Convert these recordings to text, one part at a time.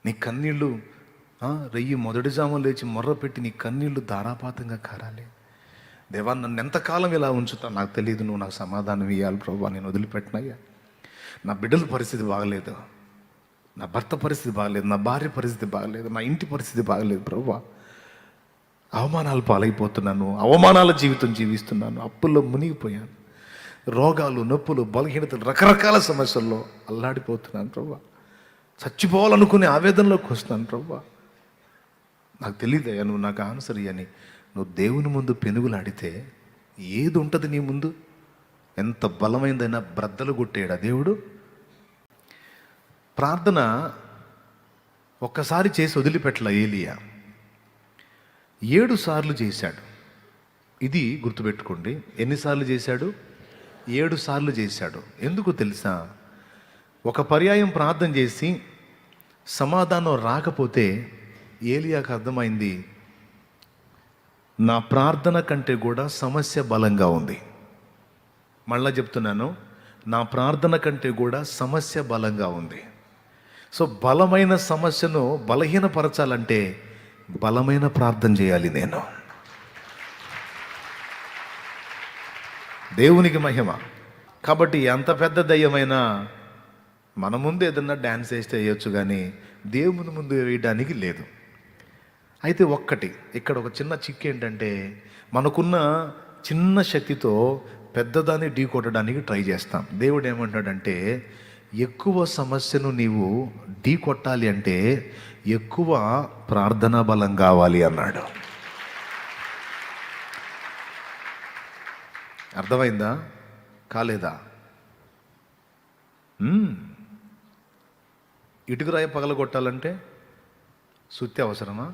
నీ కన్నీళ్ళు రెయ్యి మొదటి జామున లేచి మొర్ర పెట్టి నీ కన్నీళ్లు ధారాపాతంగా కారాలి. దేవా, నన్ను ఎంతకాలం ఇలా ఉంచుతా నాకు తెలియదు, నువ్వు నాకు సమాధానం ఇవ్వాలి ప్రభా, నేను వదిలిపెట్టినయ్యా. నా బిడ్డల పరిస్థితి బాగలేదు, నా భర్త పరిస్థితి బాగలేదు, నా భార్య పరిస్థితి బాగలేదు, నా ఇంటి పరిస్థితి బాగలేదు ప్రభా. అవమానాలు పాలైపోతున్నాను, అవమానాల జీవితం జీవిస్తున్నాను, అప్పుల్లో మునిగిపోయాను, రోగాలు, నొప్పులు, బలహీనతలు, రకరకాల సమస్యల్లో అల్లాడిపోతున్నాను ప్రభా. చచ్చిపోవాలనుకునే ఆవేదనలోకి వస్తున్నాను ప్రభా. నాకు తెలియదయ్యా, నువ్వు నాకు ఆన్సర్ ఇయ్యని నువ్వు దేవుని ముందు పెనుగులాడితే ఏది ఉంటుంది నీ ముందు? ఎంత బలమైందైనా బ్రద్దలు కొట్టేడా దేవుడు. ప్రార్థన ఒక్కసారి చేసి వదిలిపెట్టల ఏలియా, 7 సార్లు చేశాడు. ఇది గుర్తుపెట్టుకోండి, ఎన్నిసార్లు చేశాడు? 7 సార్లు చేశాడు. ఎందుకు తెలుసా? ఒక పర్యాయం ప్రార్థన చేసి సమాధానం రాకపోతే ఏలియాకు అర్థమైంది, నా ప్రార్థన కంటే కూడా సమస్య బలంగా ఉంది. మళ్ళా చెప్తున్నాను, నా ప్రార్థన కంటే కూడా సమస్య బలంగా ఉంది. సో బలమైన సమస్యను బలహీనపరచాలంటే బలమైన ప్రార్థన చేయాలి నేను. దేవునికి మహిమ. కాబట్టి ఎంత పెద్ద దయ్యమైనా మన ముందు ఏదన్నా డ్యాన్స్ వేస్తే వేయొచ్చు, కానీ దేవుని ముందు వేయడానికి లేదు. అయితే ఇక్కడ ఒక చిన్న చిక్కు ఏంటంటే, మనకున్న చిన్న శక్తితో పెద్దదాన్ని ఢీ కొట్టడానికి ట్రై చేస్తాం. దేవుడు ఏమంటాడంటే, ఎక్కువ సమస్యను నీవు ఢీ కొట్టాలి అంటే ఎక్కువ ప్రార్థనా బలం కావాలి అన్నాడు. అర్థమైందా? కాలేదా? ఇటుకరాయ పగలగొట్టాలంటే సుత్తి అవసరమా?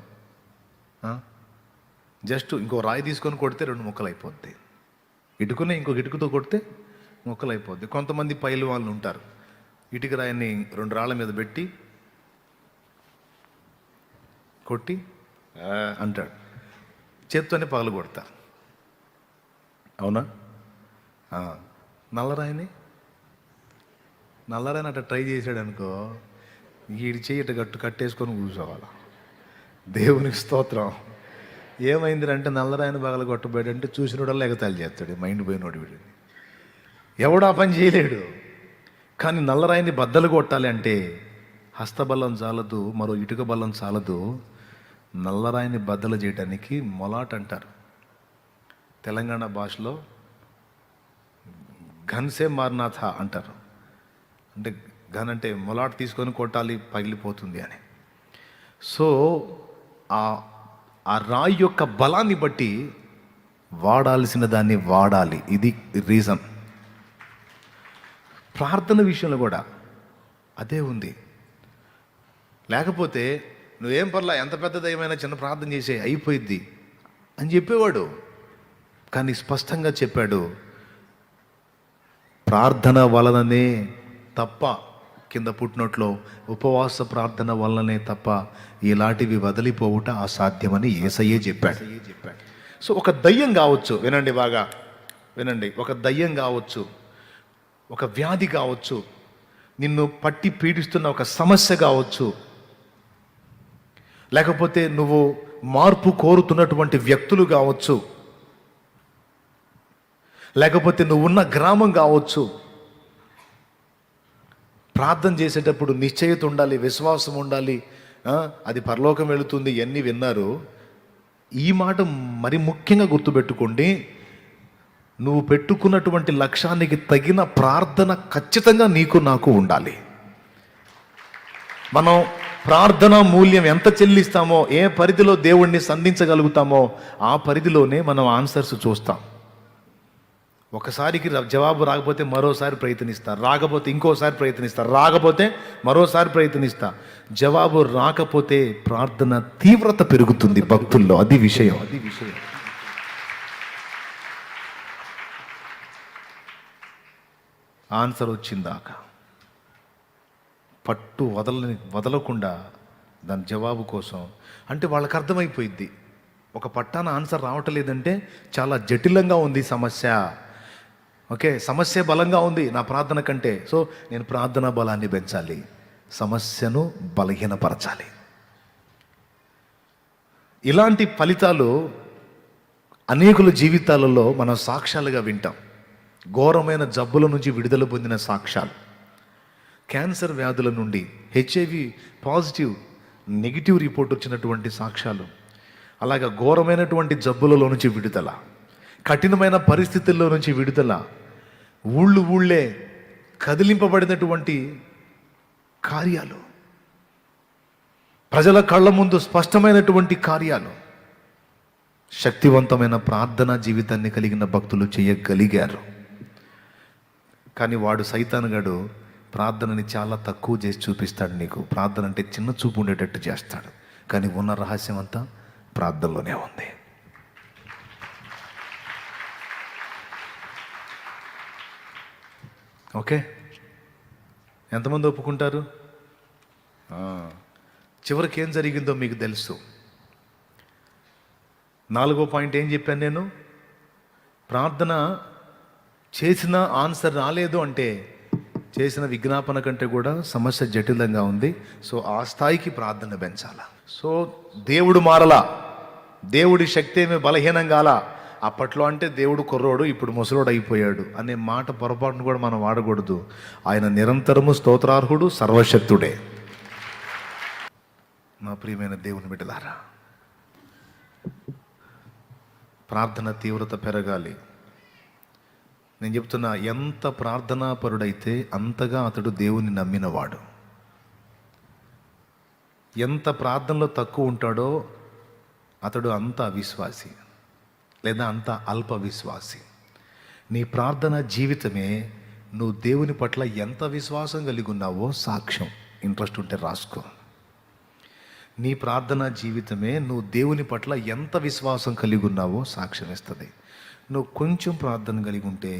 జస్ట్ ఇంకో రాయి తీసుకొని కొడితే 2 ముక్కలు అయిపోద్ది. ఇటుకనే ఇంకొక ఇటుకతో కొడితే ముక్కలు అయిపోద్ది. కొంతమంది పైలు వాళ్ళు ఉంటారు, ఇటుక రాయిని 2 రాళ్ళ మీద పెట్టి కొట్టి అంటాడు, చేత్తోనే పగలు కొడతారు. అవునా? నల్లరాయిని అట్లా ట్రై చేశాడు అనుకో, వీడి చేయి ఇటు కట్టేసుకొని కూర్చోవాలి. దేవునికి స్తోత్రం. ఏమైందంటే నల్లరాయిని పగల కొట్టబోయాడంటే చూసినోడల్లా ఎగతాళి చేస్తాడు, మైండ్ పోయినోడు వీడు. ఎవడు ఆ పని చేయలేడు. కానీ నల్లరాయిని బద్దలు కొట్టాలి అంటే హస్తబలం చాలదు, మరో ఇటుక బలం చాలదు. నల్లరాయిని బద్దలు చేయడానికి మొలాట్ అంటారు. తెలంగాణ భాషలో ఘన్సే మార్నాథ అంటారు. అంటే ఘన్ అంటే మొలాట్ తీసుకొని కొట్టాలి, పగిలిపోతుంది అని. సో ఆ రాయి యొక్క బలాన్ని బట్టి వాడాల్సిన దాన్ని వాడాలి. ఇది రీజన్. ప్రార్థన విషయంలో కూడా అదే ఉంది. లేకపోతే నువ్వేం పర్లా, ఎంత పెద్ద దయ్యమైనా చిన్న ప్రార్థన చేసే అయిపోయిద్ది అని చెప్పేవాడు. కానీ స్పష్టంగా చెప్పాడు, ప్రార్థన వలననే తప్ప, కింద పుట్టినట్లో ఉపవాస ప్రార్థన వలననే తప్ప ఇలాంటివి వదిలిపోవుట అసాధ్యమని యేసయ్యే చెప్పాడు. సో ఒక దయ్యం కావచ్చు, వినండి బాగా వినండి, ఒక దయ్యం కావచ్చు, ఒక వ్యాధి కావచ్చు, నిన్ను పట్టి పీడిస్తున్న ఒక సమస్య కావచ్చు, లేకపోతే నువ్వు మార్పు కోరుతున్నటువంటి వ్యక్తులు కావచ్చు, లేకపోతే నువ్వున్న గ్రామం కావచ్చు. ప్రార్థన చేసేటప్పుడు నిశ్చయత ఉండాలి, విశ్వాసం ఉండాలి, అది పరలోకం వెళుతుంది, ఇవన్నీ విన్నారు. ఈ మాట మరి ముఖ్యంగా గుర్తుపెట్టుకోండి. నువ్వు పెట్టుకున్నటువంటి లక్ష్యానికి తగిన ప్రార్థన ఖచ్చితంగా నీకు నాకు ఉండాలి. మనం ప్రార్థన మూల్యం ఎంత చెల్లిస్తామో, ఏ పరిధిలో దేవుణ్ణి సంధించగలుగుతామో ఆ పరిధిలోనే మనం ఆన్సర్స్ చూస్తాం. ఒకసారికి జవాబు రాకపోతే మరోసారి ప్రయత్నిస్తా, రాకపోతే ఇంకోసారి ప్రయత్నిస్తా, రాకపోతే మరోసారి ప్రయత్నిస్తా. జవాబు రాకపోతే ప్రార్థన తీవ్రత పెరుగుతుంది భక్తుల్లో. అది విషయం. ఆన్సర్ వచ్చిందాకా పట్టు వదలకుండా దాని జవాబు కోసం. అంటే వాళ్ళకి అర్థమైపోయింది, ఒక పట్టాన ఆన్సర్ రావట్లేదంటే చాలా జటిలంగా ఉంది సమస్య. ఓకే, సమస్య బలంగా ఉంది నా ప్రార్థన కంటే. సో నేను ప్రార్థనా బలాన్ని పెంచాలి, సమస్యను బలహీనపరచాలి. ఇలాంటి ఫలితాలు అనేకుల జీవితాలలో మనం సాక్ష్యాలుగా వింటాం. ఘోరమైన జబ్బుల నుంచి విడుదల పొందిన సాక్ష్యాలు, క్యాన్సర్ వ్యాధుల నుండి, హెచ్ఐవి పాజిటివ్ నెగిటివ్ రిపోర్ట్ వచ్చినటువంటి సాక్ష్యాలు, అలాగా ఘోరమైనటువంటి జబ్బులలో నుంచి విడుదల, కఠినమైన పరిస్థితుల్లో నుంచి విడుదల, ఊళ్ళే కదిలింపబడినటువంటి కార్యాలు, ప్రజల కళ్ళ ముందు స్పష్టమైనటువంటి కార్యాలు, శక్తివంతమైన ప్రార్థనా జీవితాన్ని కలిగిన భక్తులు చేయగలిగారు. కానీ వాడు సైతానుగాడు ప్రార్థనని చాలా తక్కువ చేసి చూపిస్తాడు. నీకు ప్రార్థన అంటే చిన్న చూపు ఉండేటట్టు చేస్తాడు. కానీ ఉన్న రహస్యం అంతా ప్రార్థనలోనే ఉంది. ఓకే, ఎంతమంది ఒప్పుకుంటారు? చివరికి ఏం జరిగిందో మీకు తెలుసు. 4వ పాయింట్ ఏం చెప్పాను నేను? ప్రార్థన చేసిన ఆన్సర్ రాలేదు అంటే చేసిన విజ్ఞాపన కంటే కూడా సమస్య జటిలంగా ఉంది. సో ఆ స్థాయికి ప్రార్థన పెంచాల. సో దేవుడు మారలా, దేవుడి శక్తి ఏమీ బలహీనం కాలా. అప్పట్లో అంటే దేవుడు కుర్రోడు, ఇప్పుడు ముసలోడు అయిపోయాడు అనే మాట పొరపాటును కూడా మనం వాడకూడదు. ఆయన నిరంతరము స్తోత్రార్హుడు, సర్వశక్తుడే. నా ప్రియమైన దేవుని బిడ్డలారా, ప్రార్థన తీవ్రత పెరగాలి. నేను చెప్తున్నా, ఎంత ప్రార్థనాపరుడైతే అంతగా అతడు దేవుని నమ్మినవాడు. ఎంత ప్రార్థనలో తక్కువ ఉంటాడో అతడు అంత అవిశ్వాసి లేదా అంత అల్ప విశ్వాసి. నీ ప్రార్థన జీవితమే నువ్వు దేవుని పట్ల ఎంత విశ్వాసం కలిగి ఉన్నావో సాక్ష్యం. ఇంట్రెస్ట్ ఉంటే రాసుకో. నీ ప్రార్థన జీవితమే నువ్వు దేవుని పట్ల ఎంత విశ్వాసం కలిగి ఉన్నావో సాక్ష్యం ఇస్తుంది. నువ్వు కొంచెం ప్రార్థన కలిగి ఉంటే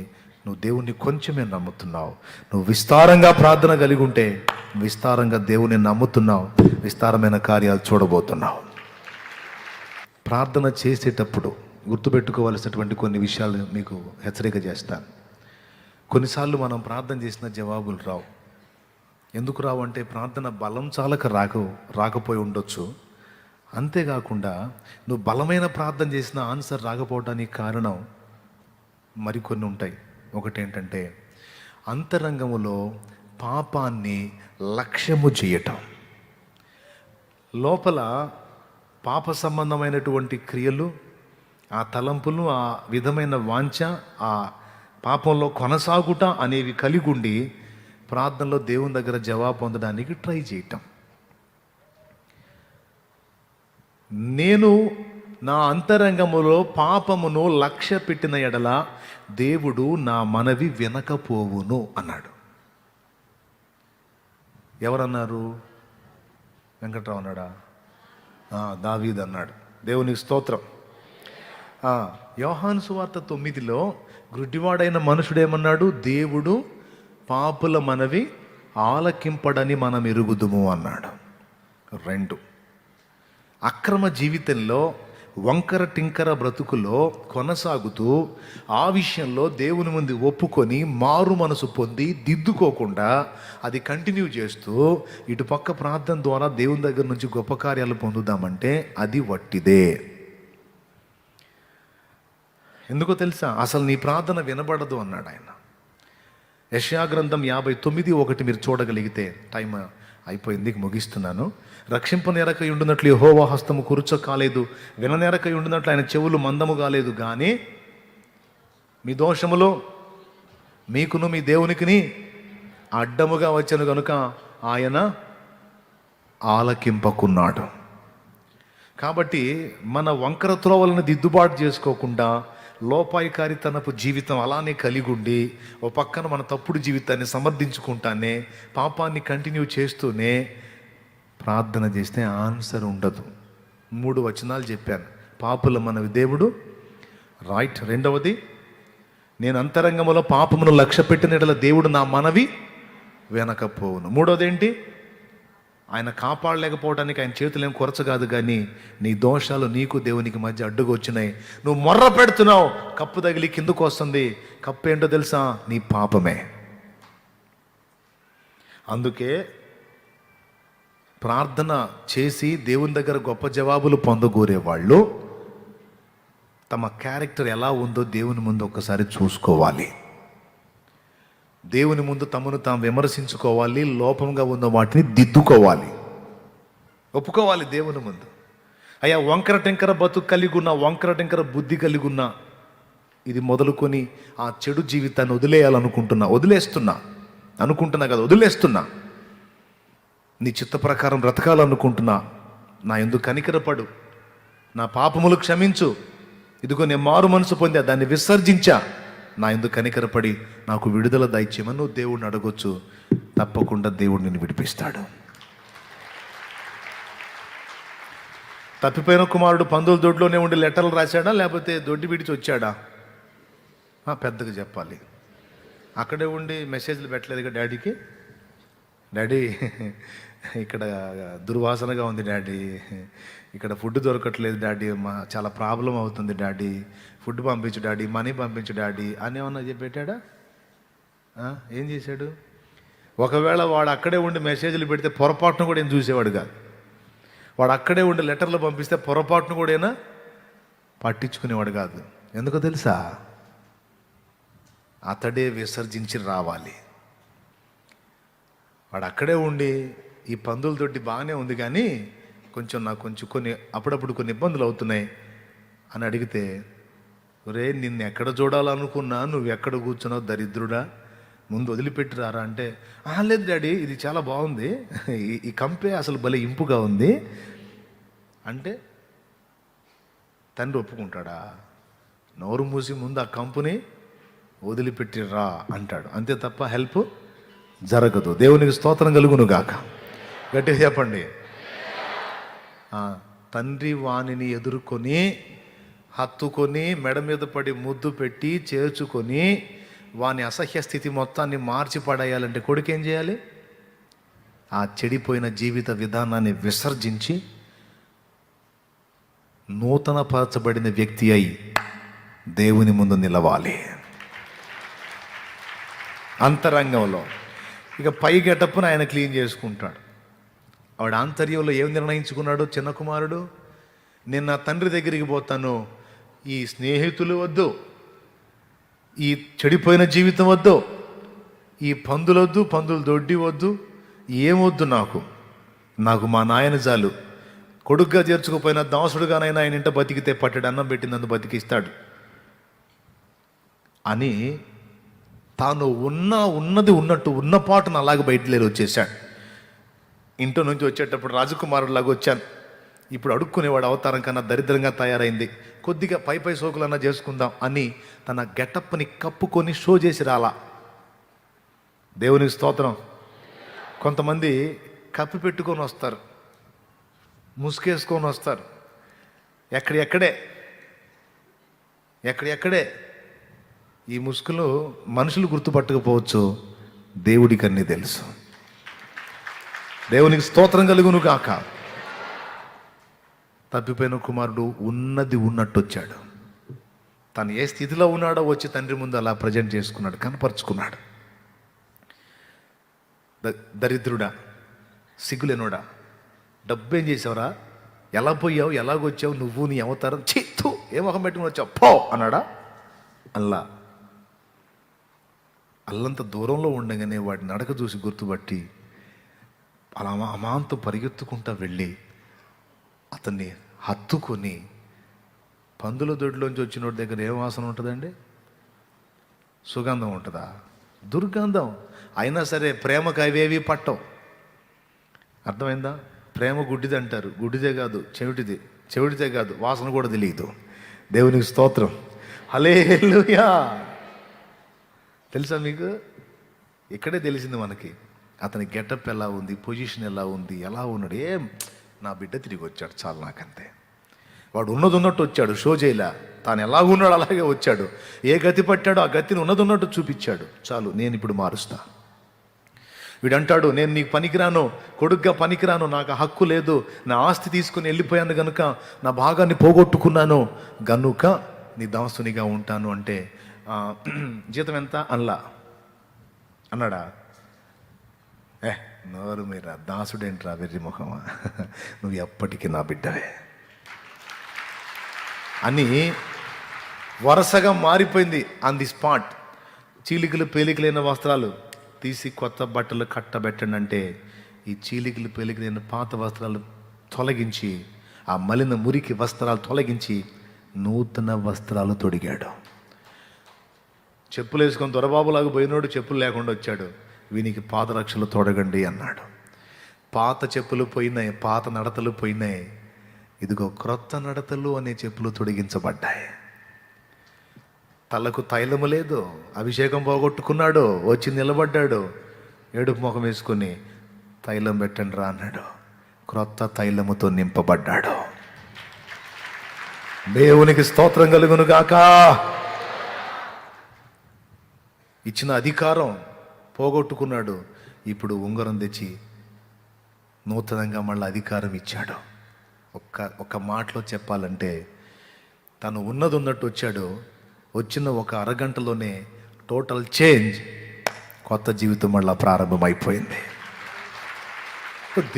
నువ్వు దేవుణ్ణి కొంచెమే నమ్ముతున్నావు. నువ్వు విస్తారంగా ప్రార్థన కలిగి ఉంటే విస్తారంగా దేవుని నమ్ముతున్నావు, విస్తారమైన కార్యాలు చూడబోతున్నావు. ప్రార్థన చేసేటప్పుడు గుర్తుపెట్టుకోవాల్సినటువంటి కొన్ని విషయాలు మీకు హెచ్చరిక చేస్తాను. కొన్నిసార్లు మనం ప్రార్థన చేసిన జవాబులు రావు. ఎందుకు రావు అంటే ప్రార్థన బలం చాలక రాకపోయి ఉండొచ్చు. అంతేకాకుండా నువ్వు బలమైన ప్రార్థన చేసిన ఆన్సర్ రాకపోవడానికి కారణం మరికొన్ని ఉంటాయి. ఒకటేంటంటే అంతరంగములో పాపాన్ని లక్ష్యము చేయటం. లోపల పాప సంబంధమైనటువంటి క్రియలు, ఆ తలంపులు, ఆ విధమైన వాంఛ, ఆ పాపంలో కొనసాగుట అనేవి కలిగి ఉండి ప్రార్థనలో దేవుని దగ్గర జవాబు పొందడానికి ట్రై చేయటం. నేను నా అంతరంగములో పాపమును లక్ష్య పెట్టిన ఎడల దేవుడు నా మనవి వినకపోవును అన్నాడు. ఎవరన్నారు? వెంకట్రావు అన్నాడా? దావీదు అన్నాడు. దేవునికి స్తోత్రం. యోహాను సువార్త 9లో గుడ్డివాడైన మనుషుడేమన్నాడు? దేవుడు పాపుల మనవి ఆలకింపడని మనం ఎరుగుదుము అన్నాడు. 2, అక్రమ జీవితంలో వంకర టింకర బ్రతుకులో కొనసాగుతూ ఆ విషయంలో దేవుని ముందు ఒప్పుకొని మారు మనసు పొంది దిద్దుకోకుండా అది కంటిన్యూ చేస్తూ ఇటుపక్క ప్రార్థన ద్వారా దేవుని దగ్గర నుంచి గొప్ప కార్యాలు పొందుదామంటే అది వట్టిదే. ఎందుకో తెలుసా? అసలు నీ ప్రార్థన వినబడదు అన్నాడు ఆయన. యెషయా గ్రంథం 59:1 మీరు చూడగలిగితే, టైం అయిపోయింది, ముగిస్తున్నాను. రక్షింపనేరకై ఉండునట్లు యెహోవా హస్తము కురుచ కాలేదు, విననేరకై ఉండునట్లు ఆయన చెవులు మందము కాలేదు. కానీ మీ దోషములో మీకును మీ దేవునికిని అడ్డముగా వచ్చాను కనుక ఆయన ఆలకింపకున్నాడు. కాబట్టి మన వంకర త్రోవలను దిద్దుబాటు చేసుకోకుండా లోపాయికారితనపు జీవితం అలానే కలిగి ఉండి ఓ పక్కన మన తప్పుడు జీవితాన్ని సమర్థించుకుంటానే పాపాన్ని కంటిన్యూ చేస్తూనే ప్రార్థన చేస్తే ఆన్సర్ ఉండదు. 3 వచనాలు చెప్పాను. పాపుల మనవి దేవుడు రైట్. 2వది, నేను అంతరంగములో పాపమును లక్ష్య పెట్టిన ఎడల దేవుడు నా మనవి వినకపోవును. 3వది ఏంటి? ఆయన కాపాడలేకపోవడానికి ఆయన చేతులు ఏం కొరచ కాదు, కానీ నీ దోషాలు నీకు దేవునికి మధ్య అడ్డుగా వచ్చినాయి. నువ్వు మొర్ర పెడుతున్నావు, కప్పు తగిలి కిందకు వస్తుంది. కప్పు ఏంటో తెలుసా? నీ పాపమే. అందుకే ప్రార్థన చేసి దేవుని దగ్గర గొప్ప జవాబులు పొందగోరే వాళ్ళు తమ క్యారెక్టర్ ఎలా ఉందో దేవుని ముందు ఒక్కసారి చూసుకోవాలి. దేవుని ముందు తమను తాము విమర్శించుకోవాలి. లోపంగా ఉన్న వాటిని దిద్దుకోవాలి, ఒప్పుకోవాలి దేవుని ముందు. అయ్యా, వంకర టెంకర బతుకు కలిగి ఉన్న, వంకర టెంకర బుద్ధి కలిగి ఉన్న, ఇది మొదలుకొని ఆ చెడు జీవితాన్ని వదిలేస్తున్నా వదిలేస్తున్నా. నీ చిత్త ప్రకారం బ్రతకాలనుకుంటున్నా. నా యందు కనికరపడు, నా పాపములు క్షమించు. ఇదిగో నేను మారు మనసు పొందా, దాన్ని విసర్జించా. నా యందు కనికరపడి నాకు విడుదల దయచేయమని నువ్వు దేవుడిని అడగొచ్చు. తప్పకుండా దేవుడు నిన్ను విడిపిస్తాడు. తప్పిపోయిన కుమారుడు పందుల దొడ్లోనే ఉండి లెటర్లు రాశాడా, లేకపోతే దొడ్డి విడిచి వచ్చాడా? పెద్దగా చెప్పాలి. అక్కడే ఉండి మెసేజ్లు పెట్టలేదుగా డాడీకి. డాడీ, ఇక్కడ దుర్వాసనగా ఉంది డాడీ, ఇక్కడ ఫుడ్ దొరకట్లేదు డాడీ, చాలా ప్రాబ్లం అవుతుంది డాడీ, ఫుడ్ పంపించు డాడీ, మనీ పంపించు డాడీ అని ఏమన్నా పెట్టాడా? ఏం చేశాడు? ఒకవేళ వాడు అక్కడే ఉండి మెసేజ్లు పెడితే పొరపాటును కూడా ఏం చూసేవాడు కాదు. వాడు అక్కడే ఉండి లెటర్లు పంపిస్తే పొరపాటును కూడా ఏనా పట్టించుకునేవాడు కాదు. ఎందుకో తెలుసా? అతడే విసర్జించి రావాలి. వాడు అక్కడే ఉండి ఈ పందుల తోటి బాగానే ఉంది కానీ నాకు కొన్ని అప్పుడప్పుడు కొన్ని ఇబ్బందులు అవుతున్నాయి అని అడిగితే, ఒరే నిన్ను ఎక్కడ చూడాలనుకున్నా, నువ్వు ఎక్కడ కూర్చున్నావు దరిద్రుడా, ముందు వదిలిపెట్టి రారా అంటే, లేదు డాడీ ఇది చాలా బాగుంది, ఈ కంపే అసలు భలే ఇంపుగా ఉంది అంటే తండ్రి ఒప్పుకుంటాడా? నోరు మూసి ముందు ఆ కంపుని వదిలిపెట్టి రా అంటాడు. అంతే తప్ప హెల్ప్ జరగదు. దేవునికి స్తోత్రం కలుగును గాక. గట్టిగా చెప్పండి. తండ్రి వాణిని ఎదుర్కొని హత్తుకొని మెడ మీద పడి ముద్దు పెట్టి చేర్చుకొని వాని అసహ్య స్థితి మొత్తాన్ని మార్చి పడేయాలంటే కొడుకు ఏం చేయాలి? ఆ చెడిపోయిన జీవిత విధానాన్ని విసర్జించి నూతన పరచబడిన వ్యక్తి అయి దేవుని ముందు నిలవాలి. అంతరంగంలో ఇక పై గెటప్పును ఆయన క్లీన్ చేసుకుంటాడు. ఆవిడ ఆంతర్యంలో ఏం నిర్ణయించుకున్నాడు చిన్న కుమారుడు? నేను నా తండ్రి దగ్గరికి పోతాను, ఈ స్నేహితులు వద్దు, ఈ చెడిపోయిన జీవితం వద్దు, ఈ పందులొద్దు, పందులు దొడ్డి వద్దు, ఏమొద్దు నాకు మా నాయన చాలు. కొడుగ్గా చేర్చుకుపోయిన దాసుడుగానైనా ఆయన ఇంట బతికితే పట్టెడు అన్నం పెట్టి నన్ను బతికిస్తాడు అని తాను ఉన్నది ఉన్నట్టు ఉన్న పాటును అలాగే బయటలేరు వచ్చేసాడు. ఇంట్లో నుంచి వచ్చేటప్పుడు రాజకుమారులాగా వచ్చాను, ఇప్పుడు అడుక్కునేవాడు అవతారం కన్నా దరిద్రంగా తయారైంది, కొద్దిగా పై సోకులన్నా చేసుకుందాం అని తన గెటప్ని కప్పుకొని షో చేసి రాలా. దేవునికి స్తోత్రం. కొంతమంది కప్పి పెట్టుకొని వస్తారు, ముసుకేసుకొని వస్తారు, ఎక్కడెక్కడే. ఈ ముసుగులు మనుషులు గుర్తుపట్టకపోవచ్చు, దేవుడికి అన్నీ తెలుసు. దేవునికి స్తోత్రం కలుగును గాక. తప్పిపోయిన కుమారుడు ఉన్నది ఉన్నట్టు వచ్చాడు. తను ఏ స్థితిలో ఉన్నాడో వచ్చి తండ్రి ముందు అలా ప్రజెంట్ చేసుకున్నాడు, కనపరుచుకున్నాడు. దరిద్రుడా, సిగ్గులేనోడా, డబ్బేం చేసావురా, ఎలా పోయావు, ఎలాగొచ్చావు, నువ్వు నీ అవతారం, చిత్తు ఏ మొహం పెట్టుకుని వచ్చావు పో అన్నాడా? అల్లంత దూరంలో ఉండగానే వాడి నడక చూసి గుర్తుపట్టి అలా అమాంతం పరిగెత్తుకుంటా వెళ్ళి అతన్ని హత్తుకొని, పందుల దొడ్లోంచి వచ్చినోడి దగ్గర ఏ వాసన ఉంటుందండి? సుగంధం ఉంటుందా? దుర్గంధం. అయినా సరే ప్రేమకు అవేవి పట్టవు. అర్థమైందా? ప్రేమ గుడ్డిది అంటారు, గుడ్డిదే కాదు చెవిటిదే కాదు, వాసన కూడా తెలియదు. దేవునికి స్తోత్రం. హల్లెలూయా. తెలుసా మీకు? ఇక్కడే తెలిసింది మనకి అతని గెటప్ ఎలా ఉంది, పొజిషన్ ఎలా ఉంది, ఎలా ఉన్నాడు. నా బిడ్డ తిరిగి వచ్చాడు చాలు నాకంతే. వాడు ఉన్నది ఉన్నట్టు వచ్చాడు, షో చేయలే. తాను ఎలాగున్నాడు అలాగే వచ్చాడు. ఏ గతి పట్టాడో ఆ గతిని ఉన్నది ఉన్నట్టు చూపించాడు. చాలు, నేను ఇప్పుడు మారుస్తా. వీడంటాడు, నేను నీకు పనికిరాను, కొడుగ్గా పనికిరాను, నాకు హక్కు లేదు, నా ఆస్తి తీసుకుని వెళ్ళిపోయాను కనుక, నా భాగాన్ని పోగొట్టుకున్నాను గనుక నీ దాసునిగా ఉంటాను అంటే, జీతం ఎంత అన్నాడా? నోరు మీరా దాసుడేంట్రా వెర్రి ముఖమా, నువ్వు ఎప్పటికీ నా బిడ్డవే అని వరుసగా మారిపోయింది. ఆన్ ది స్పాట్ చీలికలు పేలికలైన వస్త్రాలు తీసి కొత్త బట్టలు కట్టబెట్టండి అంటే ఈ చీలికలు పేలికలైన పాత వస్త్రాలు తొలగించి, ఆ మలిన మురికి వస్త్రాలు తొలగించి నూతన వస్త్రాలు తొడిగాడు. చెప్పులు వేసుకొని దొరబాబులాగా పోయినోడు చెప్పులు లేకుండా వచ్చాడు. వీనికి పాదరక్షలు తొడగండి అన్నాడు. పాత చెప్పులు పోయినాయి, పాత నడతలు పోయినాయి. ఇదిగో క్రొత్త నడతలు అనే చెప్పులు తొడిగించబడ్డాయి. తలకు తైలము లేదు, అభిషేకం పోగొట్టుకున్నాడు, వచ్చి నిలబడ్డాడు, ఏడుపు ముఖం వేసుకుని తైలం పెట్టండి రా అన్నాడు. క్రొత్త తైలముతో నింపబడ్డాడు. దేవునికి స్తోత్రం కలుగును గాక. ఇచ్చిన అధికారం పోగొట్టుకున్నాడు, ఇప్పుడు ఉంగరం తెచ్చి నూతనంగా మళ్ళీ అధికారం ఇచ్చాడు. ఒక్క మాటలో చెప్పాలంటే తను ఉన్నది ఉన్నట్టు వచ్చాడు. వచ్చిన ఒక అరగంటలోనే టోటల్ చేంజ్, కొత్త జీవితం మళ్ళీ ప్రారంభమైపోయింది.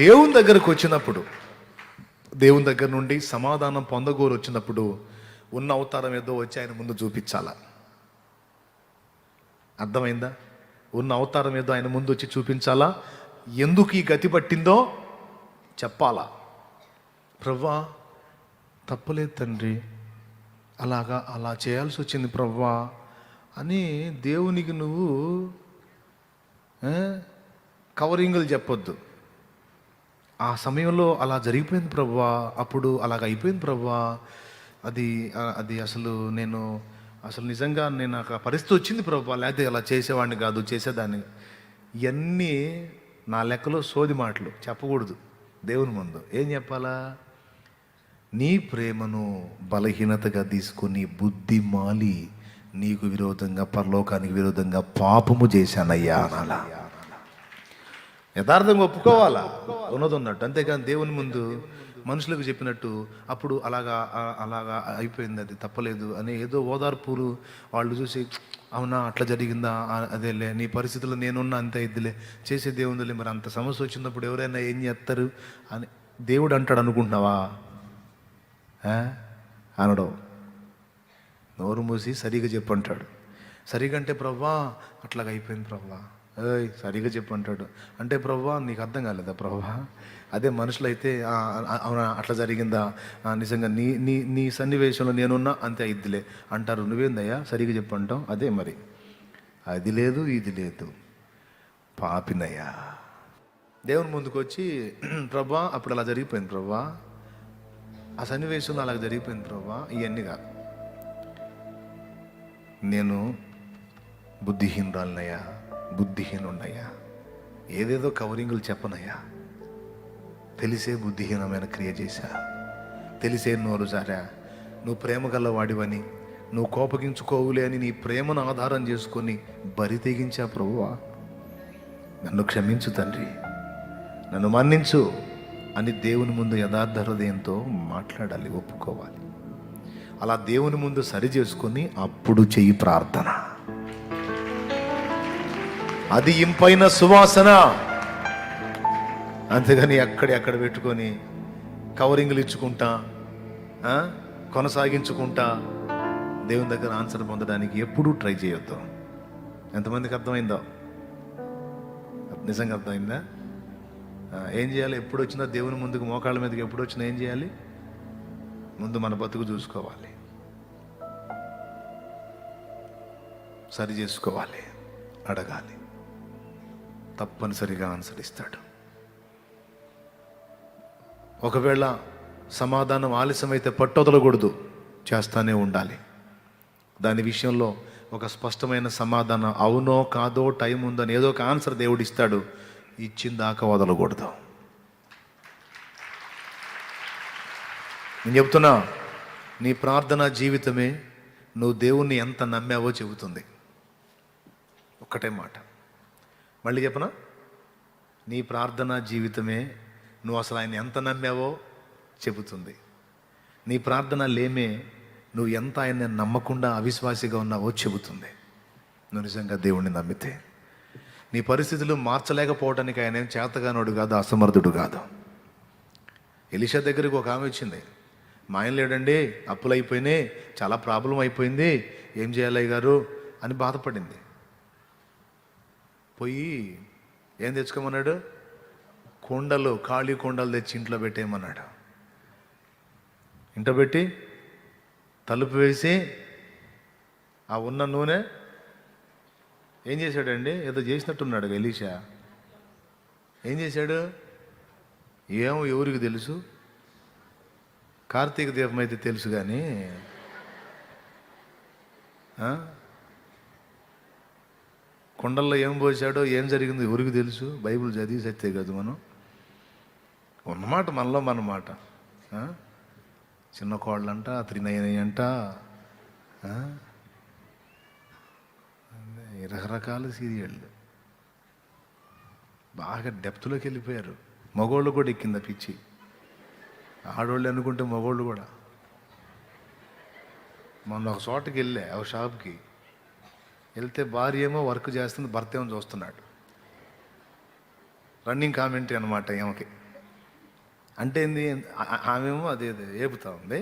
దేవుని దగ్గరకు వచ్చినప్పుడు, దేవుని దగ్గర నుండి సమాధానం పొందగోరు వచ్చినప్పుడు ఉన్న అవతారం ఏదో వచ్చి ఆయన ముందు చూపించాలా. అర్థమైందా? ఉన్న అవతారం ఏదో ఆయన ముందు వచ్చి చూపించాలా. ఎందుకు ఈ గతి పట్టిందో చెప్పాలా. ప్రవ్వా తప్పలేదు తండ్రి, అలా చేయాల్సి వచ్చింది ప్రవ్వా అని దేవునికి నువ్వు కవరింగులు చెప్పొద్దు. ఆ సమయంలో అలా జరిగిపోయింది ప్రవ్వా, అప్పుడు అలాగ అయిపోయింది ప్రవ్వా, అది అసలు నిజంగా నేను నాకు ఆ పరిస్థితి వచ్చింది ప్రవ్వా, లేకపోతే అలా చేసేవాడిని కాదు, చేసేదాన్ని. ఇవన్నీ నా లెక్కలో సోది మాటలు చెప్పకూడదు. దేవుని ముందు ఏం చెప్పాలా? నీ ప్రేమను బలహీనతగా తీసుకుని బుద్ధి మాలి నీకు విరోధంగా, పరలోకానికి విరోధంగా పాపము చేశానయ్యా అనాలా. యథార్థంగా ఒప్పుకోవాలా ఉన్నది ఉన్నట్టు, అంతేకాని దేవుని ముందు మనుషులకు చెప్పినట్టు అప్పుడు అలాగా అయిపోయింది, అది తప్పలేదు అని ఏదో ఓదార్పులు వాళ్ళు చూసి, అవునా అట్లా జరిగిందా, అదేలే నీ పరిస్థితుల్లో నేనున్నా అంతే ఇద్దిలే, చేసే దేవుందిలే, మరి అంత సమస్య వచ్చినప్పుడు ఎవరైనా ఏం చేస్తారు అని దేవుడు అంటాడు అనుకుంటున్నావా? అనడం. నోరు మూసి సరిగా చెప్పంటాడు. సరిగా అంటే ప్రవ్వా అట్లాగ అయిపోయింది ప్రవ్వా, సరిగా చెప్పంటాడు. అంటే ప్రవ్వా నీకు అర్థం కాలేదా ప్రవ్వా? అదే మనుషులైతే అవునా అట్లా జరిగిందా, నిజంగా నీ నీ నీ సన్నివేశంలో నేనున్నా అంతే అయిద్దిలే అంటారు. నువ్వేందయ్యా సరిగా చెప్పంటావు? అదే మరి అది లేదు ఇది లేదు, పాపినయ్యా. దేవుని ముందుకు వచ్చి ప్రవ్వా అప్పుడు అలా జరిగిపోయింది ప్రవ్వా, ఆ సన్నివేశంలో అలాగ జరిగిపోయింది ప్రవ్వా, ఇవన్నీగా నేను బుద్ధిహీనురాలనయ్యా, బుద్ధిహీనున్నయ్యా, ఏదేదో కవరింగులు చెప్పనయ్యా, తెలిసే బుద్ధిహీనమైన క్రియ చేశా, తెలిసే నోరు జారా. నువ్వు ప్రేమ గలవాడివని, నువ్వు కోపగించుకోవులే అని నీ ప్రేమను ఆధారం చేసుకొని బరి తెగించా ప్రభువా, నన్ను క్షమించు తండ్రి, నన్ను మన్నించు అని దేవుని ముందు యథార్థ హృదయంతో మాట్లాడాలి, ఒప్పుకోవాలి. అలా దేవుని ముందు సరి చేసుకొని అప్పుడు చెయ్యి ప్రార్థన. అది ఇంపైన సువాసన. అంతేగాని అక్కడ పెట్టుకొని కవరింగ్లు ఇచ్చుకుంటా కొనసాగించుకుంటా దేవుని దగ్గర ఆన్సర్ పొందడానికి ఎప్పుడూ ట్రై చేయొద్దు. ఎంతమందికి అర్థమైందో? నిజంగా అర్థమైందా? ఏం చేయాలి? ఎప్పుడు వచ్చినా దేవుని ముందుకు మోకాళ్ళ మీదకి ఎప్పుడు వచ్చినా ఏం చేయాలి? ముందు మన బతుకు చూసుకోవాలి, సరి చేసుకోవాలి, అడగాలి. తప్పనిసరిగా ఆన్సర్ ఇస్తాడు. ఒకవేళ సమాధానం ఆలస్యమైతే పట్టొదలకూడదు, చేస్తానే ఉండాలి. దాని విషయంలో ఒక స్పష్టమైన సమాధానం, అవునో కాదో టైం ఉందని ఏదో ఒక ఆన్సర్ దేవుడు ఇస్తాడు, ఇచ్చిందాకా వదలకూడదు. నేను చెప్తున్నా, నీ ప్రార్థనా జీవితమే నువ్వు దేవుణ్ణి ఎంత నమ్మావో చెబుతుంది. ఒక్కటే మాట మళ్ళీ చెప్పనా? నీ ప్రార్థనా జీవితమే నువ్వు అసలు ఆయన ఎంత నమ్మావో చెబుతుంది. నీ ప్రార్థన లేమే నువ్వు ఎంత ఆయన్ని నమ్మకుండా అవిశ్వాసిగా ఉన్నావో చెబుతుంది. నువ్వు నిజంగా దేవుణ్ణి నమ్మితే నీ పరిస్థితులు మార్చలేకపోవడానికి ఆయన ఏం చేతగానోడు కాదు, అసమర్థుడు కాదు. ఎలీషా దగ్గరికి ఒక ఆమె వచ్చింది. మా ఆయన లేడండి, అప్పులు అయిపోయినాయి, చాలా ప్రాబ్లం అయిపోయింది, ఏం చేయాలి గారు అని బాధపడింది. పోయి ఏం తెచ్చుకోమన్నాడు? కుండలు, ఖాళీ కుండలు తెచ్చి ఇంట్లో పెట్టేయమన్నాడు. ఇంట్లో పెట్టి తలుపు వేసి ఆ ఉన్న నూనె ఏం చేశాడండి? ఏదో చేసినట్టున్నాడు ఎలీషా. ఏం చేశాడు? ఏమో ఎవరికి తెలుసు. కార్తీక దీపం అయితే తెలుసు, కానీ కుండల్లో ఏం పోసాడో ఏం జరిగిందో ఎవరికి తెలుసు? బైబిల్ చదివి సత్తే కదా మనం. ఉన్నమాట మనలో మన మాట. చిన్న కోళ్ళంట, త్రినయనంట, రకరకాల సీరియళ్ళు బాగా డెప్త్లోకి వెళ్ళిపోయారు. మగోళ్ళు కూడా ఎక్కింది పిచ్చి. ఆడవాళ్ళు అనుకుంటే మగోళ్ళు కూడా. మొన్న ఒక చోటకి వెళ్ళా, ఒక షాప్కి వెళ్తే భార్య ఏమో వర్క్ చేస్తుంది, భర్త ఏమో చూస్తున్నాడు. రన్నింగ్ కామెంటరీ అనమాట ఏమకి. అంటే ఏంది, ఆమెమో అదే ఏపుతా ఉంది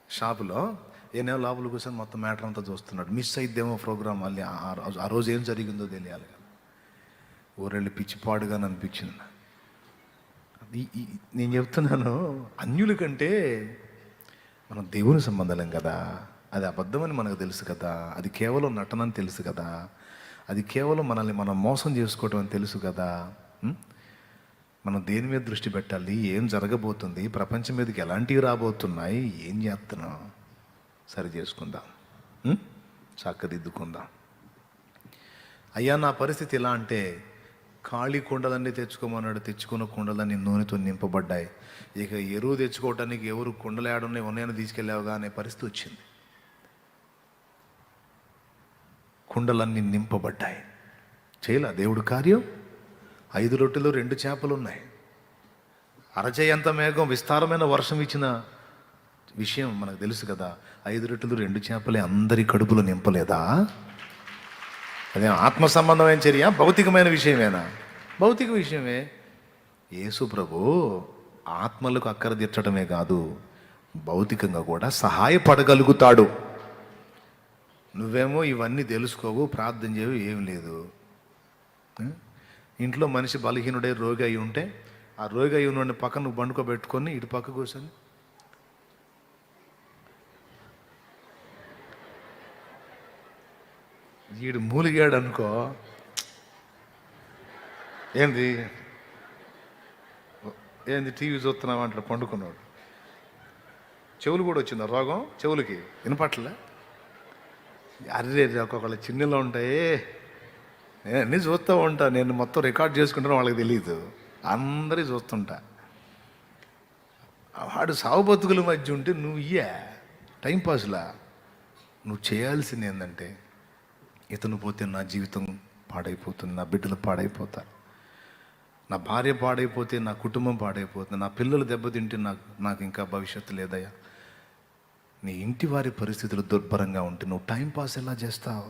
షాపులో. ఏనేమో లోపల కూర్చొని మొత్తం మ్యాటర్ అంతా చూస్తున్నాడు. మిస్ అయిద్దేమో ప్రోగ్రామ్, మళ్ళీ ఆ రోజు ఏం జరిగిందో తెలియాలి కదా. ఊరెళ్ళి పిచ్చిపాడుగా అనిపించింది. నేను చెప్తున్నాను, అన్యుల కంటే మనం దేవుని సంబంధం కదా. అది అబద్ధమని మనకు తెలుసు కదా. అది కేవలం నటనని తెలుసు కదా. అది కేవలం మనల్ని మనం మోసం చేసుకోవటం అని తెలుసు కదా. మనం దేని మీద దృష్టి పెట్టాలి? ఏం జరగబోతుంది? ప్రపంచం మీదకి ఎలాంటివి రాబోతున్నాయి? ఏం చేస్తున్నాం? సరి చేసుకుందాం, చక్కదిద్దుకుందాం. అయ్యా నా పరిస్థితి ఎలా అంటే, ఖాళీ కుండలన్నీ తెచ్చుకోమన్నాడు. తెచ్చుకున్న కుండలన్నీ నూనెతో నింపబడ్డాయి. ఇక ఎరువు తెచ్చుకోవడానికి ఎవరు కుండలు ఏడున్నాయి ఉన్నాయని తీసుకెళ్ళావుగా అనే పరిస్థితి వచ్చింది. కుండలన్నీ నింపబడ్డాయి. చేయలా దేవుడు కార్యం? 5 రొట్టెలు 2 చేపలు ఉన్నాయి. అరచేయంత మేఘం, విస్తారమైన వర్షం ఇచ్చిన విషయం మనకు తెలుసు కదా. 5 రొట్టెలు 2 చేపలే అందరి కడుపులో నింపలేదా? అదే ఆత్మ సంబంధమైన చర్య, భౌతికమైన విషయమేనా? భౌతిక విషయమే. యేసు ప్రభు ఆత్మలకు అక్కర తీర్చడమే కాదు, భౌతికంగా కూడా సహాయపడగలుగుతాడు. నువ్వేమో ఇవన్నీ తెలుసుకోవు, ప్రార్థన చేయవు, ఏం లేదు. ఇంట్లో మనిషి బలహీనుడై రోగి అయి ఉంటే, ఆ రోగి అయి ఉన్న పక్కన నువ్వు బండుకోబెట్టుకొని ఇటు పక్క కూర్చొని వీడు మూలిగాడు అనుకో, ఏంది టీవీ చూస్తున్నావు అంటాడు పండుకున్నాడు. చెవులు కూడా వచ్చింది రోగం, చెవులకి వినపట్లే. అర్రే ఒక్కొక్కళ్ళ చిన్నలో ఉంటాయి. నేను అన్నీ చూస్తూ ఉంటా, నేను మొత్తం రికార్డ్ చేసుకుంటాను, వాళ్ళకి తెలియదు. అందరి చూస్తుంటా. వాడు సావు బతుకుల మధ్య ఉంటే నువ్వు టైంపాస్లా. నువ్వు చేయాల్సింది ఏంటంటే, ఇతను పోతే నా జీవితం పాడైపోతుంది, నా బిడ్డలు పాడైపోతారు, నా భార్య పాడైపోతే నా కుటుంబం పాడైపోతుంది, నా పిల్లలు దెబ్బతింటే నాకు ఇంకా భవిష్యత్తు లేదయ్యా. నీ ఇంటి వారి పరిస్థితులు దుర్భరంగా ఉంటే నువ్వు టైంపాస్ ఎలా చేస్తావు?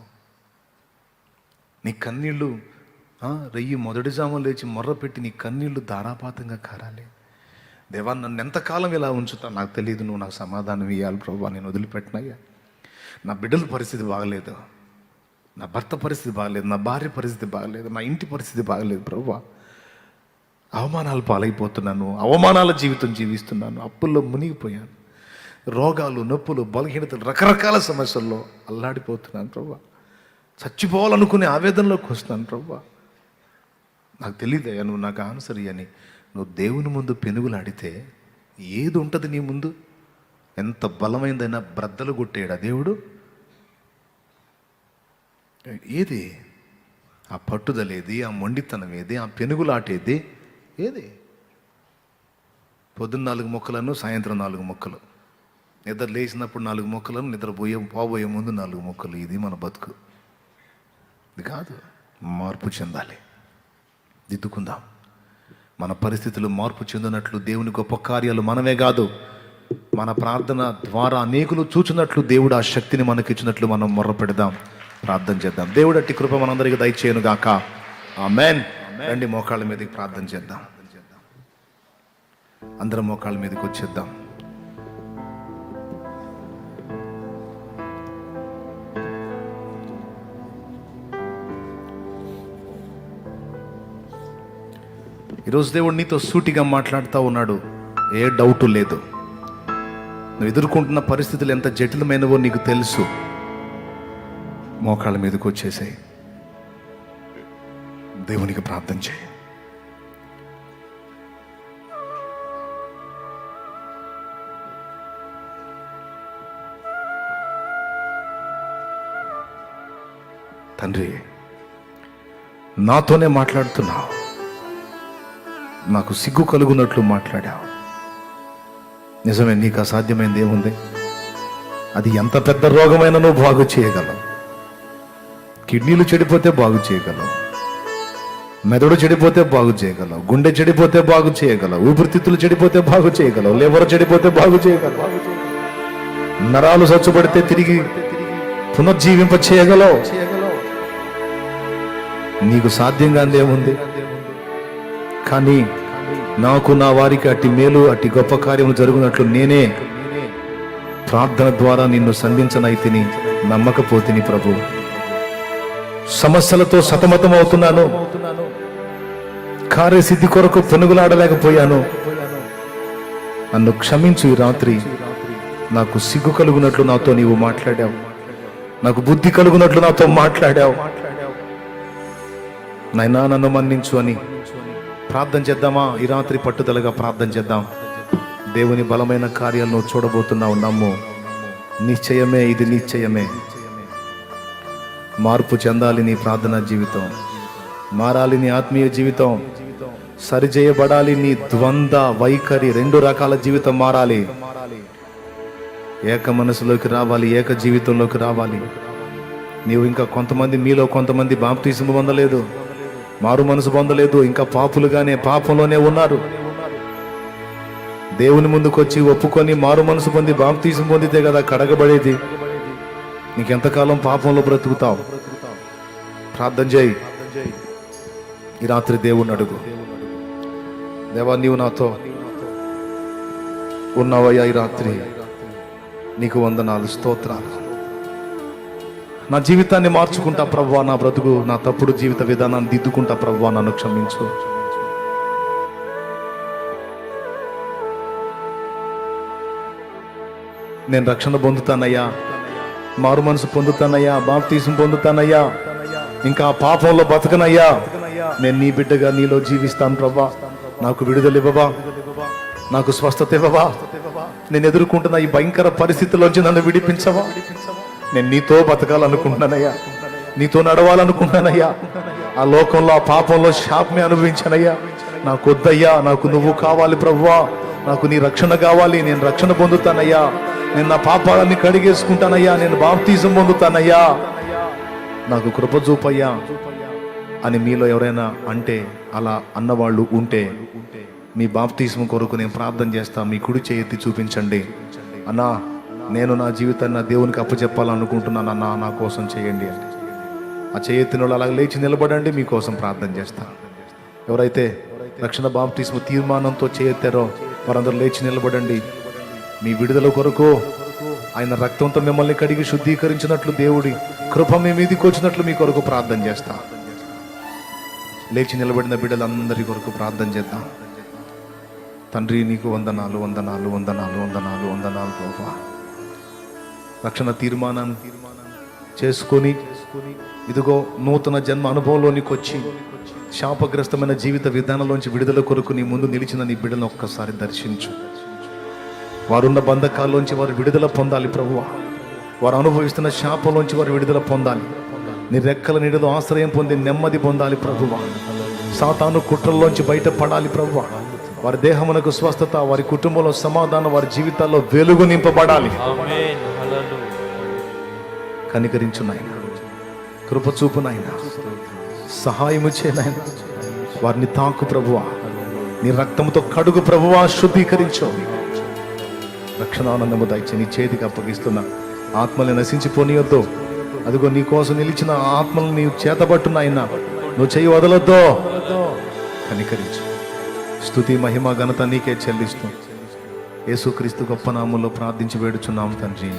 నీ కన్నీళ్ళు రెయ్యి మొదటి జాము లేచి మొర్ర పెట్టి నీ కన్నీళ్ళు ధారాపాతంగా కారాలి. దేవా నన్ను ఎంతకాలం ఇలా ఉంచుతా నాకు తెలియదు, నువ్వు నాకు సమాధానం ఇవ్వాలి ప్రభా. నేను వదిలిపెట్టినయ్యా. నా బిడ్డల పరిస్థితి బాగలేదు, నా భర్త పరిస్థితి బాగలేదు, నా భార్య పరిస్థితి బాగలేదు, నా ఇంటి పరిస్థితి బాగలేదు ప్రభా. అవమానాలు పాలైపోతున్నాను, అవమానాల జీవితం జీవిస్తున్నాను, అప్పుల్లో మునిగిపోయాను, రోగాలు, నొప్పులు, బలహీనతలు, రకరకాల సమస్యల్లో అల్లాడిపోతున్నాను ప్రభా. చచ్చిపోవాలనుకునే ఆవేదనలోకి వస్తున్నాను ప్రభా. నాకు తెలియదయ్యా, నువ్వు నాకు ఆన్సర్ అని నువ్వు దేవుని ముందు పెనుగులాడితే ఏది ఉంటుంది నీ ముందు? ఎంత బలమైందైనా బ్రద్దలు కొట్టేడా దేవుడు? ఏది ఆ పట్టుదలేది, ఆ మొండితనం ఏది, ఆ పెనుగులాటేది ఏది? పొద్దున్న 4 మొక్కలను, సాయంత్రం 4 మొక్కలు, నిద్ర లేచినప్పుడు 4 మొక్కలను, పోబోయే ముందు 4 మొక్కలు. ఇది మన బతుకు. ఇది కాదు. మార్పు చెందాలి, దిద్దుకుందాం. మన పరిస్థితులు మార్పు చెందినట్లు దేవుని గొప్ప కార్యాలు మనమే కాదు, మన ప్రార్థన ద్వారా అనేకులు చూచినట్లు దేవుడు ఆ శక్తిని మనకిచ్చినట్లు మనం మొర్ర పెడదాం. ప్రార్థన చేద్దాం. దేవుడు అట్టి కృప మనందరికీ దయచేయను గాక. ఆమేన్. రండి మోకాళ్ళ మీదకి ప్రార్థన చేద్దాం. అందరం మోకాళ్ళ మీదకి వచ్చేద్దాం. ఈరోజు దేవుడు నీతో సూటిగా మాట్లాడుతూ ఉన్నాడు. ఏ డౌటు లేదు. నువ్వు ఎదుర్కొంటున్న పరిస్థితులు ఎంత జటిలమైనవో నీకు తెలుసు. మోకాళ్ళ మీదకి వచ్చేసాయి. దేవునికి ప్రార్థన చేయి. తండ్రి, నాతోనే మాట్లాడుతున్నావు. నాకు సిగ్గు కలుగునట్లు మాట్లాడావు. నిజమే, నీకు అసాధ్యమైంది ఏముంది? అది ఎంత పెద్ద రోగమైనా నువ్వు బాగు చేయగలవు. కిడ్నీలు చెడిపోతే బాగు చేయగలవు, మెదడు చెడిపోతే బాగు చేయగలవు, గుండె చెడిపోతే బాగు చేయగలవు, ఊపిరితిత్తులు చెడిపోతే బాగు చేయగలవు, లివర్ చెడిపోతే బాగు చేయగలవు, నరాలు సచ్చుబడితే తిరిగి పునర్జీవింప చేయగలవు. నీకు సాధ్యంగా ఏముంది? కానీ నాకు, నా వారికి అట్టి మేలు, అట్టి గొప్ప కార్యము జరుగునట్లు నేనే ప్రార్థన ద్వారా నిన్ను సంధించనైతిని, నమ్మకపోతిని ప్రభు. సమస్యలతో సతమతం అవుతున్నాను. కార్యసిద్ధి కొరకు పెనుగులాడలేకపోయాను. నన్ను క్షమించు. ఈ రాత్రి నాకు సిగ్గు కలుగునట్లు నాతో నీవు మాట్లాడావు. నాకు బుద్ధి కలుగునట్లు నాతో మాట్లాడావు. నైనా నన్ను మన్నించు అని ప్రార్థన చేద్దామా? ఈ రాత్రి పట్టుదలగా ప్రార్థన చేద్దాం. దేవుని బలమైన కార్యాలను చూడబోతున్నావు. నమ్ము. నిశ్చయమే, ఇది నిశ్చయమే. మార్పు చెందాలి నీ ప్రార్థనా జీవితం. మారాలి నీ ఆత్మీయ జీవితం. సరిచేయబడాలి నీ ద్వంద్వ వైఖరి. 2 రకాల జీవితం మారాలి. ఏక మనసులోకి రావాలి, ఏక జీవితంలోకి రావాలి. నీవు ఇంకా కొంతమంది, మీలో కొంతమంది బాప్తిస్మం పొందలేదు, మారు మనసు పొందలేదు, ఇంకా పాపులుగానే పాపంలోనే ఉన్నారు. దేవుని ముందుకు వచ్చి ఒప్పుకొని మారు మనసు పొంది బాప్తిస్మం పొందితే కదా కడగబడేది. నీకెంతకాలం పాపంలో బ్రతుకుతావు? ప్రార్థన చేయి. ఈ రాత్రి దేవుని అడుగు. దేవా, నీవు నాతో ఉన్నావయ్యా. ఈ రాత్రి నీకు వందనాలు, స్తోత్రాలు. నా జీవితాన్ని మార్చుకుంటా ప్రభువా. నా బ్రతుకు, నా తప్పుడు జీవిత విధానాన్ని దిద్దుకుంటా ప్రభువా. నన్ను క్షమించు. నేను రక్షణ పొందుతానయ్యా, మారు మనసు పొందుతానయ్యా, బాప్తిస్మం పొందుతానయ్యా, ఇంకా పాపంలో బతకనయ్యా. నేను నీ బిడ్డగా నీలో జీవిస్తాను ప్రభువా. నాకు విడుదల ఇవ్వవా, నాకు స్వస్థత ఇవ్వవా. నేను ఎదుర్కొంటున్న ఈ భయంకర పరిస్థితుల్లోంచి నన్ను విడిపించవా. నేను నీతో బతకాలనుకుంటున్నానయ్యా, నీతో నడవాలనుకుంటున్నానయ్యా. ఆ లోకంలో, ఆ పాపంలో శాపమే అనుభవించానయ్యా. నాకు వద్దయ్యా, నాకు నువ్వు కావాలి ప్రభువా. నాకు నీ రక్షణ కావాలి. నేను రక్షణ పొందుతానయ్యా. నేను నా పాపాలన్నీ కడిగేసుకుంటానయ్యా. నేను బాప్తిజం పొందుతానయ్యా. నాకు కృప చూపయ్యా అని మీలో ఎవరైనా అంటే, అలా అన్నవాళ్ళు ఉంటే, మీ బాప్తిజం కొరకు నేను ప్రార్థన చేస్తా. మీ కుడి చేయి చూపించండి. అన్నా, నేను నా జీవితాన్ని నా దేవునికి అప్పచెప్పాలనుకుంటున్నాను అన్నా, నా కోసం చేయండి అని. ఆ చేయెత్తిన వాళ్ళు అలాగ లేచి నిలబడండి. మీకోసం ప్రార్థన చేస్తా. ఎవరైతే రక్షణ బాప్తిస్మ తీర్మానంతో చేయెత్తారో వారందరూ లేచి నిలబడండి. మీ విడుదల కొరకు, ఆయన రక్తంతో మిమ్మల్ని కడిగి శుద్ధీకరించినట్లు, దేవుడి కృప మీ మీదకి వచ్చినట్లు మీ కొరకు ప్రార్థన చేస్తా. లేచి నిలబడిన బిడ్డలందరి కొరకు ప్రార్థన చేద్దాం. తండ్రి, నీకు వందనాలు, వందనాలు, వందనాలు, వందనాలు, వందనాలు ప్రభువా. రక్షణ తీర్మానాన్ని చేసుకొని ఇదిగో నూతన జన్మ అనుభవంలోనికి వచ్చి శాపగ్రస్తమైన జీవిత విధానంలోంచి విడుదల కొరకు నీ ముందు నిలిచిన నీ బిడ్డలను ఒక్కసారి దర్శించు. వారున్న బంధకాల్లోంచి వారు విడుదల పొందాలి ప్రభువా. వారు అనుభవిస్తున్న శాపంలోంచి వారు విడుదల పొందాలి. నీ రెక్కల నీడలో ఆశ్రయం పొంది నెమ్మది పొందాలి ప్రభువా. సాతాను కుట్రల్లోంచి బయటపడాలి ప్రభువా. వారి దేహమునకు స్వస్థత, వారి కుటుంబంలో సమాధానం, వారి జీవితాల్లో వెలుగు నింపబడాలి. కనికరించు నాయన, కృప చూపు నాయన, సహాయము చే నాయన. వారిని తాకు ప్రభువా. నీ రక్తంతో కడుగు ప్రభువా. శుద్ధీకరించు. రక్షణానందము దయచి నీ చేతికి అప్పగిస్తున్నా. ఆత్మల్ని నశించిపోనియొద్దు. అదిగో నీ కోసం నిలిచిన ఆత్మలను నీవు చేతబట్టు నాయన, నువ్వు చెయ్యి వదలొద్దో, కనికరించు. స్తుతి మహిమ ఘనత నీకే చెల్లిస్తూ యేసుక్రీస్తు గొప్ప నామములో ప్రార్థించి వేడుచున్నాము తండ్రి.